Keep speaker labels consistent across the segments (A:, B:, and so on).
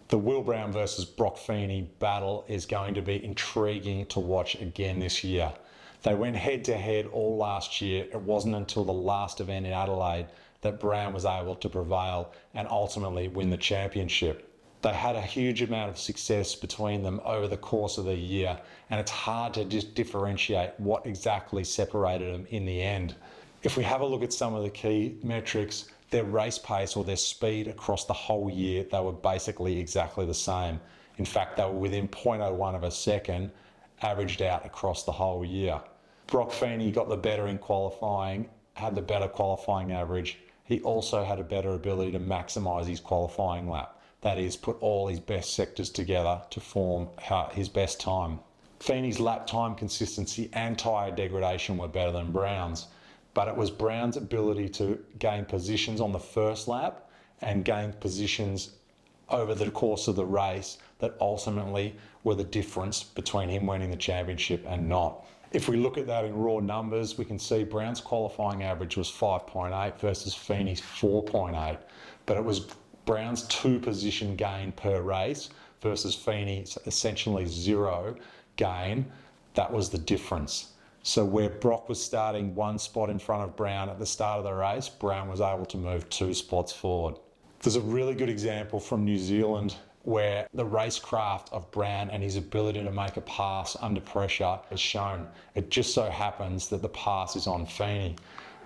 A: The Will Brown versus Broc Feeney battle is going to be intriguing to watch again this year. They went head to head all last year. It wasn't until the last event in Adelaide that Brown was able to prevail and ultimately win the championship. They had a huge amount of success between them over the course of the year, and it's hard to just differentiate what exactly separated them in the end. If we have a look at some of the key metrics, their race pace or their speed across the whole year, they were basically exactly the same. In fact, they were within 0.01 of a second, averaged out across the whole year. Broc Feeney got the better in qualifying, had the better qualifying average. He also had a better ability to maximise his qualifying lap. That is, put all his best sectors together to form his best time. Feeney's lap time consistency and tyre degradation were better than Brown's, but it was Brown's ability to gain positions on the first lap and gain positions over the course of the race that ultimately were the difference between him winning the championship and not. If we look at that in raw numbers, we can see Brown's qualifying average was 5.8 versus Feeney's 4.8, but it was Brown's 2 position gain per race versus Feeney's essentially 0 gain. That was the difference. So where Broc was starting 1 spot in front of Brown at the start of the race, Brown was able to move 2 spots forward. There's a really good example from New Zealand where the racecraft of Brown and his ability to make a pass under pressure is shown. It just so happens that the pass is on Feeney.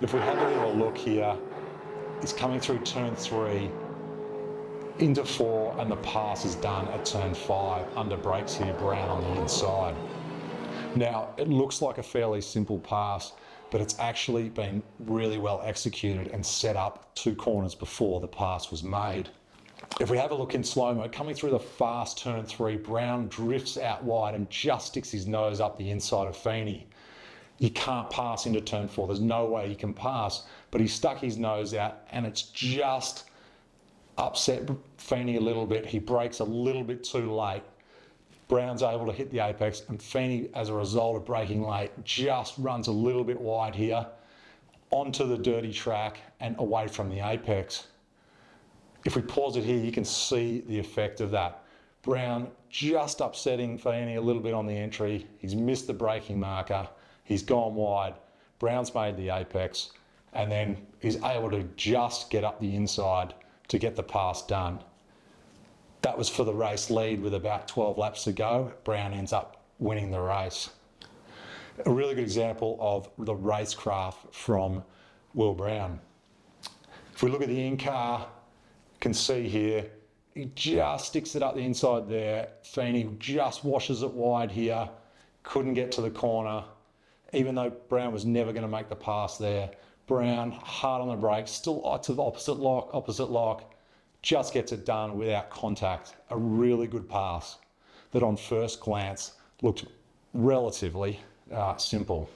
A: If we have a little look here, it's coming through turn 3 into 4, and the pass is done at turn 5 under brakes here, Brown on the inside. Now, it looks like a fairly simple pass, but it's actually been really well executed and set up 2 corners before the pass was made. If we have a look in slow-mo, coming through the fast turn 3, Brown drifts out wide and just sticks his nose up the inside of Feeney. You can't pass into turn 4. There's no way he can pass, but he stuck his nose out and it's just upset Feeney a little bit. He brakes a little bit too late. Brown's able to hit the apex, and Feeney, as a result of braking late, just runs a little bit wide here onto the dirty track and away from the apex. If we pause it here, you can see the effect of that. Brown just upsetting Feeney a little bit on the entry. He's missed the braking marker. He's gone wide. Brown's made the apex, and then he's able to just get up the inside to get the pass done. That was for the race lead with about 12 laps to go. Brown ends up winning the race. A really good example of the racecraft from Will Brown. If we look at the in-car, you can see here, he just sticks it up the inside there. Feeney just washes it wide here, couldn't get to the corner. Even though Brown was never going to make the pass there, Brown, hard on the brakes, still to the opposite lock, just gets it done without contact. A really good pass that on first glance looked relatively simple.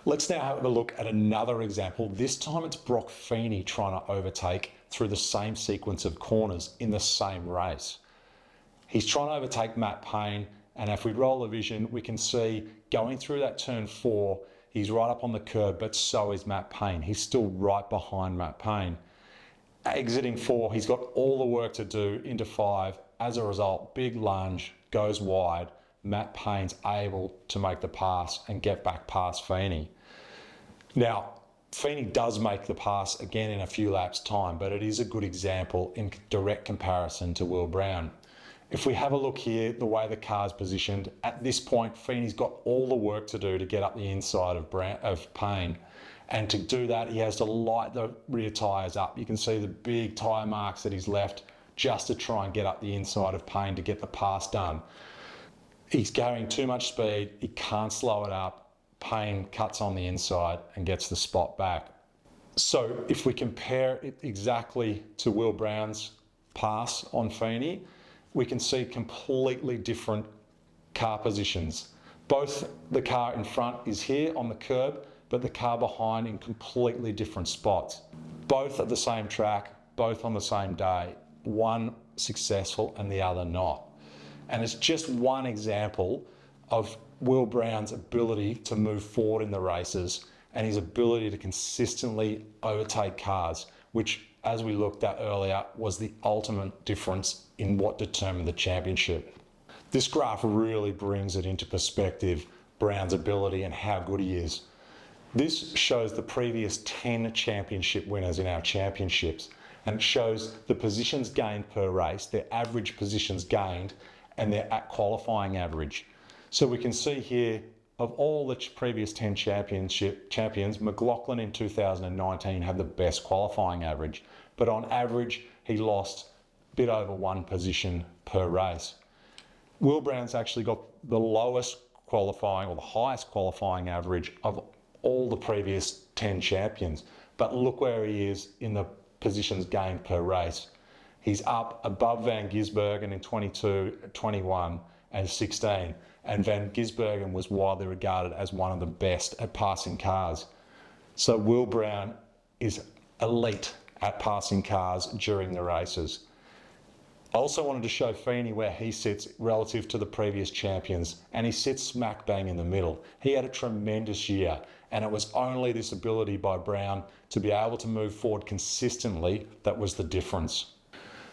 A: Let's now have a look at another example. This time it's Broc Feeney trying to overtake through the same sequence of corners in the same race. He's trying to overtake Matt Payne, and if we roll the vision, we can see going through that turn 4, he's right up on the curb, but so is Matt Payne. He's still right behind Matt Payne. Exiting 4, he's got all the work to do into 5. As a result, big lunge, goes wide. Matt Payne's able to make the pass and get back past Feeney. Now, Feeney does make the pass again in a few laps' time, but it is a good example in direct comparison to Will Brown. If we have a look here, the way the car's positioned, at this point, Feeney's got all the work to do to get up the inside of Payne. And to do that, he has to light the rear tyres up. You can see the big tyre marks that he's left just to try and get up the inside of Payne to get the pass done. He's carrying too much speed. He can't slow it up. Payne cuts on the inside and gets the spot back. So if we compare it exactly to Will Brown's pass on Feeney, we can see completely different car positions. Both the car in front is here on the curb, but the car behind in completely different spots. Both at the same track, both on the same day, one successful and the other not. And it's just one example of Will Brown's ability to move forward in the races and his ability to consistently overtake cars, which as we looked at earlier, was the ultimate difference in what determined the championship. This graph really brings it into perspective, Brown's ability and how good he is. This shows the previous 10 championship winners in our championships, and it shows the positions gained per race, their average positions gained, and their qualifying average. So we can see here, of all the previous 10 champions, McLaughlin in 2019 had the best qualifying average, but on average, he lost a bit over 1 position per race. Will Brown's actually got the lowest qualifying, or the highest qualifying average of all the previous 10 champions. But look where he is in the positions gained per race. He's up above Van Gisbergen in 22, 21 and 16. And Van Gisbergen was widely regarded as one of the best at passing cars. So Will Brown is elite at passing cars during the races. I also wanted to show Feeney where he sits relative to the previous champions, and he sits smack bang in the middle. He had a tremendous year, and it was only this ability by Brown to be able to move forward consistently that was the difference.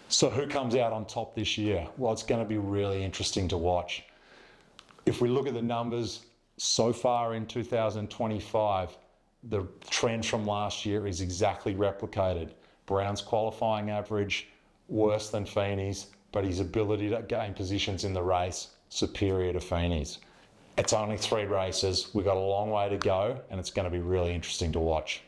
A: So who comes out on top this year? Well, it's going to be really interesting to watch. If we look at the numbers so far in 2025, the trend from last year is exactly replicated. Brown's qualifying average worse than Feeney's, but his ability to gain positions in the race superior to Feeney's. It's only 3 races. We've got a long way to go, and it's going to be really interesting to watch.